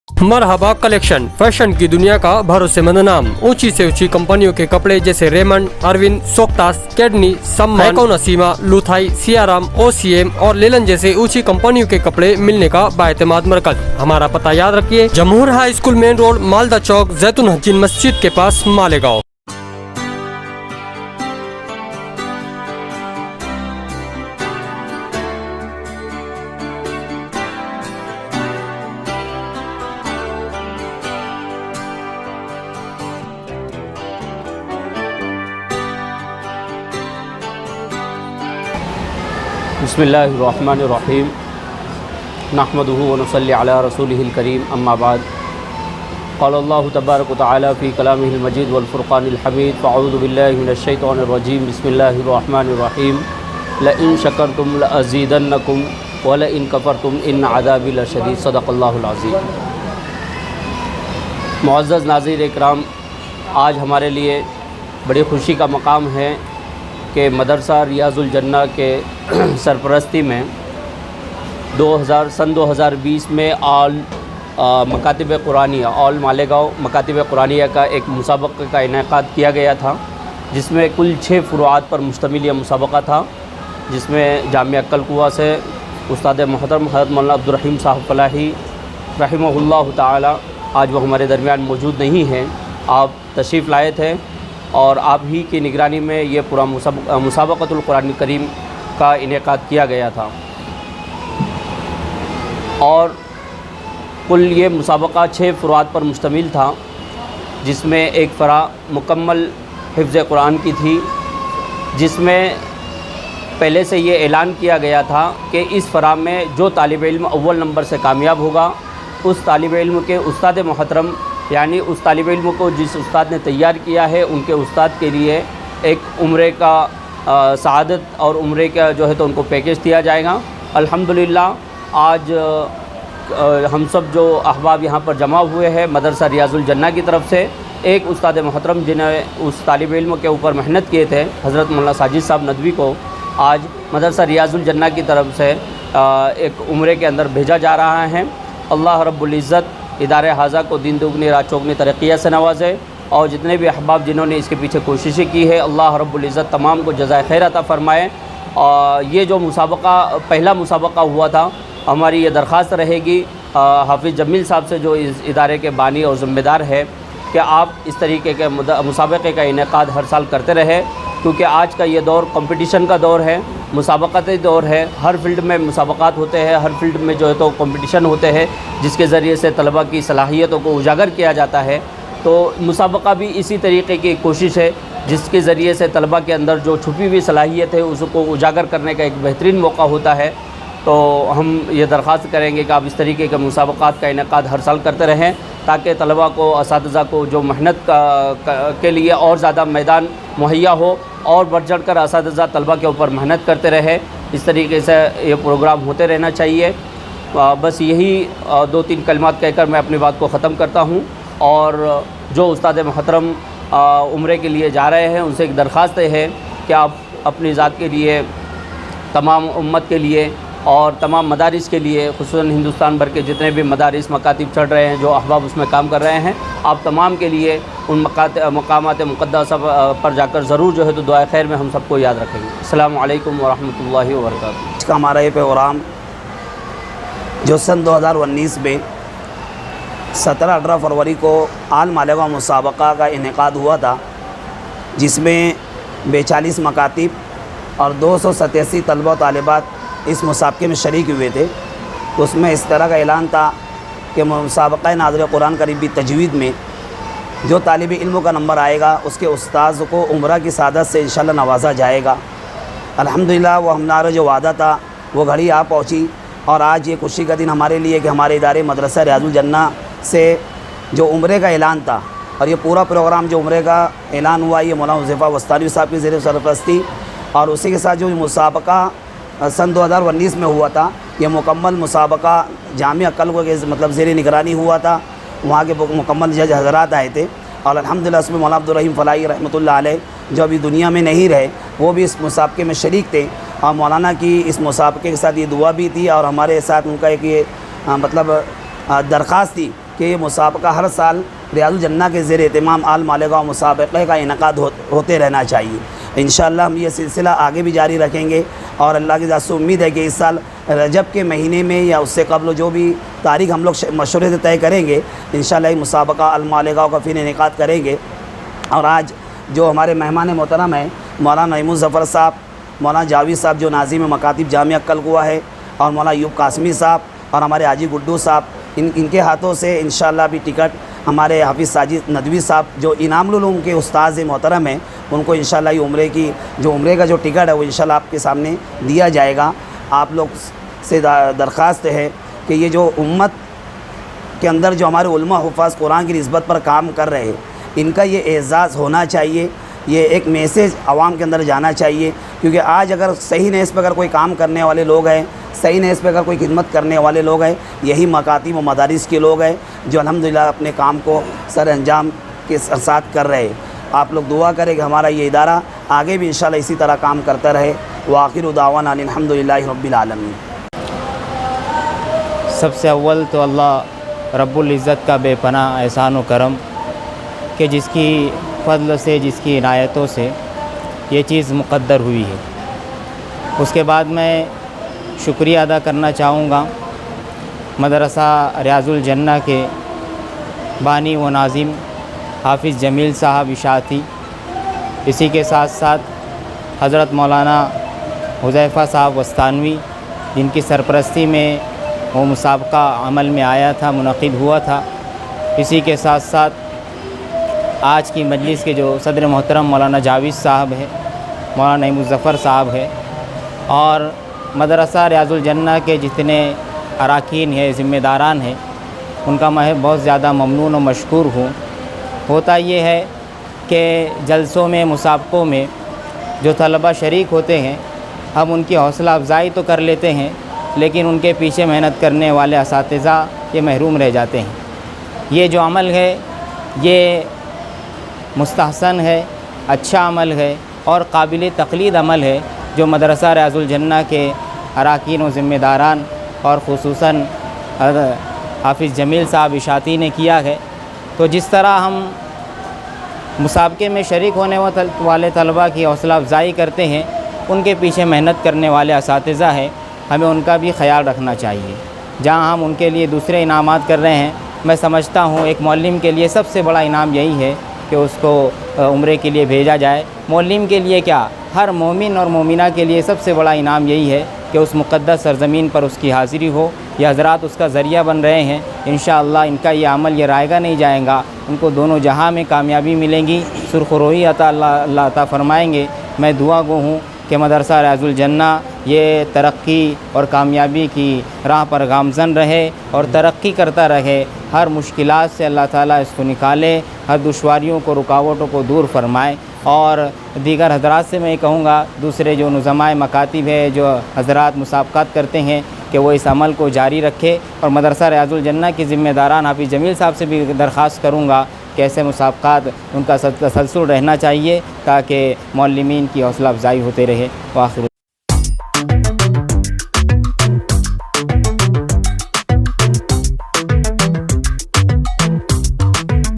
मरहबा collection fashion की दुनिया का भरोसेमंद नाम। ऊंची से ऊंची कंपनियों के कपड़े जैसे रेमंड, अरविंद, सोक्टास, कैडनी, सम्मान, नसीमा, लुथाई, सियाराम, ओसीएम और लेलन जैसे ऊंची कंपनियों के कपड़े मिलने का बाएतमाद मरकज। हमारा पता याद रखिए, Jamhoor high school main road, Malda Chowk, जैतून हजीन मस्जिद के पास, मालेगांव। बिस्मिल्लाहिर्रहमानिर्रहीम नहमदुहु व नुसल्ली अला रसूलिहिल करीम अम्मा बाद क़ालल्लाहु तबारक व तआला फ़ी कलामिहिल मजीद वल फ़ुरक़ानिल हमीद फ़अऊज़ु बिल्लाहि मिनश शैतानिर रजीम बिस्मिल्लाहिर्रहमानिर्रहीम लइन शकरतुम लअज़ीदन्नकुम व लइन कफ़रतुम इन्न अज़ाबी लशदीद सदक़ल्लाहुल अज़ीम। मुअज़्ज़ज़ नाज़रीन इकराम, आज हमारे लिए बड़ी खुशी का मकाम है कि मदरसा रियाज़ुल जन्ना के सरपरस्ती में सन 2020 में ऑल मकातिब कुरानिया, ऑल मालेगांव मकातिब कुरानिया का एक मुसाबक़े का इनेकाद किया गया था, जिसमें कुल 6 फ़ुरुआत पर मुश्तमिल यह मुसाबक़ा था, जिसमें जामिया कलकुआ से उस्ताद मोहतरम हज़रत मौलाना अब्दुर्रहीम साहब फलाही रहमहुल्लाह ताला, आज वो हमारे दरमियान मौजूद नहीं हैं, आप तशरीफ़ लाए थे और आप ही की निगरानी में ये पूरा मुसाबक़तुल कुरान करीम का इनेकाद किया गया था। और कुल ये मुसाबक़ा 6 फ़ुरुआत पर मुश्तमिल था, जिसमें एक फ़रा मुकम्मल हिफ्ज़ कुरान की थी, जिसमें पहले से ये ऐलान किया गया था कि इस फ़रा में जो तालिब इल्म अव्वल नंबर से कामयाब होगा, उस तालिब इल्म के उस्ताद मोहतरम, यानी उस तालिब इल्म को जिस उस्ताद ने तैयार किया है, उनके उस्ताद के लिए एक उम्रे का सआदत और उम्रे का जो है तो उनको पैकेज दिया जाएगा। अल्हम्दुलिल्लाह आज हम सब जो अहबाब यहाँ पर जमा हुए हैं मदरसा रियाज़ुल जन्ना की तरफ से, एक उस्ताद मोहतरम जिन्हें उस तालिब इल्म के ऊपर मेहनत किए थे हज़रत मौलाना साजिद साहब नदवी को आज मदरसा रियाज़ुल जन्ना की तरफ से एक उम्रे के अंदर भेजा जा रहा है। अल्लाह रब्बुल इज़्ज़त इदारे हाजा को दिन दुगनी रात चौगनी तरक्कियाँ से नवाजे, और जितने भी अहबाब जिन्होंने इसके पीछे कोशिशें की है, अल्लाह रब्बुल इज़्ज़त तमाम को जज़ाए खैर अता फ़रमाए। और ये जो मुसाबक़ा पहला मुसाबक़ा हुआ था, हमारी ये दरख्वास्त रहेगी हाफिज़ जमील साहब से, जो इस इदारे के बानी और ज़िम्मेदार है, कि आप इस तरीके के मुसाबक़े का इनेकाद हर साल करते रहे, क्योंकि आज का ये दौर कंपटीशन का दौर है, मुसाबक़ती दौर है। हर फील्ड में मुसाबक़ात होते हैं, हर फील्ड में जो है तो कंपटीशन होते हैं, जिसके ज़रिए से तलबा की सलाहियतों को उजागर किया जाता है। तो मुसाबक़ा भी इसी तरीके की कोशिश है, जिसके ज़रिए से तलबा के अंदर जो छुपी हुई सलाहियत है उसको उजागर करने का एक बेहतरीन मौका होता है। तो हम ये दरख्वास्त करेंगे कि आप इस तरीके के मुसाबक़ात का इनेकाद हर साल करते रहें, ताकि तलबा को, असातिज़ा को जो मेहनत के लिए और ज़्यादा मैदान मुहैया हो, और बढ़ चढ़ कर असातिज़ा तलबा के ऊपर मेहनत करते रहे। इस तरीके से ये प्रोग्राम होते रहना चाहिए। बस यही 2-3 कलमात कहकर मैं अपनी बात को ख़त्म करता हूँ। और जो उस्ताद मोहतरम उम्रे के लिए जा रहे हैं, उनसे एक दरख्वास्त है कि आप अपनी ज़ात के लिए, तमाम उम्मत के लिए और तमाम मदारिस के लिए, ख़ुसूसन हिंदुस्तान भर के जितने भी मदारिस मकातिब चढ़ रहे हैं, जो अहबाब उसमें काम कर रहे हैं, आप तमाम के लिए उन मकामात मुक़द्दस पर जाकर ज़रूर जो है तो दुआ खैर में हम सबको याद रखेंगे। अस्सलामु अलैकुम व रहमतुल्लाहि व बरकातुहू। इसका हमारा ये प्रोग्राम जो सन 2019 में 17-18 फरवरी को आल मालेगांव मुसाबक़ा का इनेकाद हुआ था, जिसमें 42 मकातिब और 287 तलबा व तालिबात इस मुसाबक़े में शरीक हुए थे। तो उसमें इस तरह का ऐलान था कि मुसाबक़ा नाज़िल कुरान करीम की तजवीद में जो तालिब इल्म का नंबर आएगा, उसके उस्ताद को उम्रा की सादत से इंशाअल्लाह नवाजा जाएगा। अल्हम्दुलिल्लाह वो हमारा जो वादा था वो घड़ी आ पहुँची, और आज ये खुशी का दिन हमारे लिए कि हमारे इदारे मदरसा रियाज़ुल जन्ना से जो उम्रे का ऐलान था, और ये पूरा प्रोग्राम जो उम्रे का ऐलान हुआ, ये मौलाना हुज़ैफ़ा वस्तानी साहब की ज़ेर सरपरस्ती, और उसी के साथ जो मुसाबक़ा सन 2019 में हुआ था, ये मुकम्मल मुसाबक़ा जामिया कलकुआ के मतलब ज़ेर निगरानी हुआ था। वहाँ के मुकम्मल जज हज़रात आए थे, और अल्हम्दुलिल्लाह उसमें मौलाना अब्दुर्रहीम फलाही रहमतुल्लाह अलैह, जो अभी दुनिया में नहीं रहे, वो भी इस मुसाबक़े में शरीक थे। और मौलाना की इस मुसाबक़े के साथ ये दुआ भी थी, और हमारे साथ उनका एक ये मतलब दरख्वास्त थी کہ یہ مسابقہ ہر سال ریاض الجنہ کے زیر اہتمام آل مالیگاؤں مسابقے کا انعقاد ہوتے رہنا چاہیے۔ انشاءاللہ ہم یہ سلسلہ آگے بھی جاری رکھیں گے، اور اللہ کی ذات سے امید ہے کہ اس سال رجب کے مہینے میں یا اس سے قبل جو بھی تاریخ ہم لوگ مشورے سے طے کریں گے، انشاءاللہ یہ مسابقہ آل مالیگاؤں کا پھر انعقاد کریں گے۔ اور آج جو ہمارے مہمان محترم ہیں مولانا نعیم الظفر صاحب، مولانا جاوید صاحب جو ناظم مکاتب جامعہ کلکوا ہے، اور مولانا ایوب قاسمی صاحب اور ہمارے حاجی گڈو صاحب، ان کے ہاتھوں سے انشاءاللہ بھی ٹکٹ ہمارے حافظ ساجد ندوی صاحب جو انعام العلوم کے استاذ محترم ہیں، ان کو انشاءاللہ یہ عمرے کا جو ٹکٹ ہے وہ انشاءاللہ آپ کے سامنے دیا جائے گا۔ آپ لوگ سے درخواست ہے کہ یہ جو امت کے اندر جو ہمارے علماء حفاظ قرآن کی نسبت پر کام کر رہے ہیں، ان کا یہ اعزاز ہونا چاہیے، یہ ایک میسیج عوام کے اندر جانا چاہیے، کیونکہ آج اگر صحیح نیز پہ اگر کوئی کام کرنے والے لوگ ہیں، صحیح نیز پہ اگر کوئی خدمت کرنے والے لوگ ہیں، یہی مکاتب و مدارس کے لوگ ہیں جو الحمدللہ اپنے کام کو سر انجام کے ساتھ کر رہے ہیں۔ آپ لوگ دعا کریں کہ ہمارا یہ ادارہ آگے بھی انشاءاللہ اسی طرح کام کرتا رہے۔ وآخر دعوانا الحمدللہ رب العالمین۔ سب سے اول تو اللہ رب العزت کا بے پناہ احسان و کرم کہ جس کی فضل سے، جس کی عنایتوں سے یہ چیز مقدر ہوئی ہے۔ اس کے بعد میں شکریہ ادا کرنا چاہوں گا مدرسہ ریاض الجنہ کے بانی و ناظم حافظ جمیل صاحب اشاعتی، اسی کے ساتھ ساتھ حضرت مولانا حذیفہ صاحب وستانوی، جن کی سرپرستی میں وہ مسابقہ عمل میں آیا تھا، منعقد ہوا تھا۔ اسی کے ساتھ ساتھ آج کی مجلس کے جو صدر محترم مولانا جاوید صاحب ہے، مولانا نعیم الظفر صاحب ہے، اور مدرسہ ریاض الجنہ کے جتنے اراکین ہیں، ذمہ داران ہیں، ان کا میں بہت زیادہ ممنون و مشکور ہوں۔ ہوتا یہ ہے کہ جلسوں میں، مسابقوں میں جو طلبہ شریک ہوتے ہیں، ہم ان کی حوصلہ افزائی تو کر لیتے ہیں، لیکن ان کے پیچھے محنت کرنے والے اساتذہ یہ محروم رہ جاتے ہیں۔ یہ جو عمل ہے یہ مستحسن ہے، اچھا عمل ہے اور قابل تقلید عمل ہے جو مدرسہ ریاض الجنہ کے اراکین و ذمہ داران اور خصوصاً حافظ جمیل صاحب اشاعتی نے کیا ہے۔ تو جس طرح ہم مسابقے میں شریک ہونے والے طلباء کی حوصلہ افزائی کرتے ہیں، ان کے پیچھے محنت کرنے والے اساتذہ ہیں، ہمیں ان کا بھی خیال رکھنا چاہیے۔ جہاں ہم ان کے لیے دوسرے انعامات کر رہے ہیں، میں سمجھتا ہوں ایک معلم کے لیے سب سے بڑا انعام یہی ہے کہ اس کو عمرے کے لیے بھیجا جائے۔ معلم کے لیے کیا، ہر مومن اور مومنہ کے لیے سب سے بڑا انعام یہی ہے کہ اس مقدس سرزمین پر اس کی حاضری ہو۔ یہ حضرات اس کا ذریعہ بن رہے ہیں، انشاءاللہ ان کا یہ عمل یہ رائے گا نہیں جائے گا، ان کو دونوں جہاں میں کامیابی ملیں گی، سرخ روئی اللہ عطا فرمائیں گے۔ میں دعا گو ہوں کہ مدرسہ ریاض الجنہ یہ ترقی اور کامیابی کی راہ پر گامزن رہے اور ترقی کرتا رہے، ہر مشکلات سے اللہ تعالیٰ اس کو نکالے، ہر دشواریوں کو، رکاوٹوں کو دور فرمائے۔ اور دیگر حضرات سے میں یہ کہوں گا، دوسرے جو نظمائے مکاتب ہے، جو حضرات مسابقات کرتے ہیں، کہ وہ اس عمل کو جاری رکھے، اور مدرسہ ریاض الجنہ کے ذمہ داران حافظ جمیل صاحب سے بھی درخواست کروں گا کہ ایسے مسابقات ان کا تسلسل رہنا چاہیے تاکہ معلمین کی حوصلہ افزائی ہوتے رہے۔ وآخر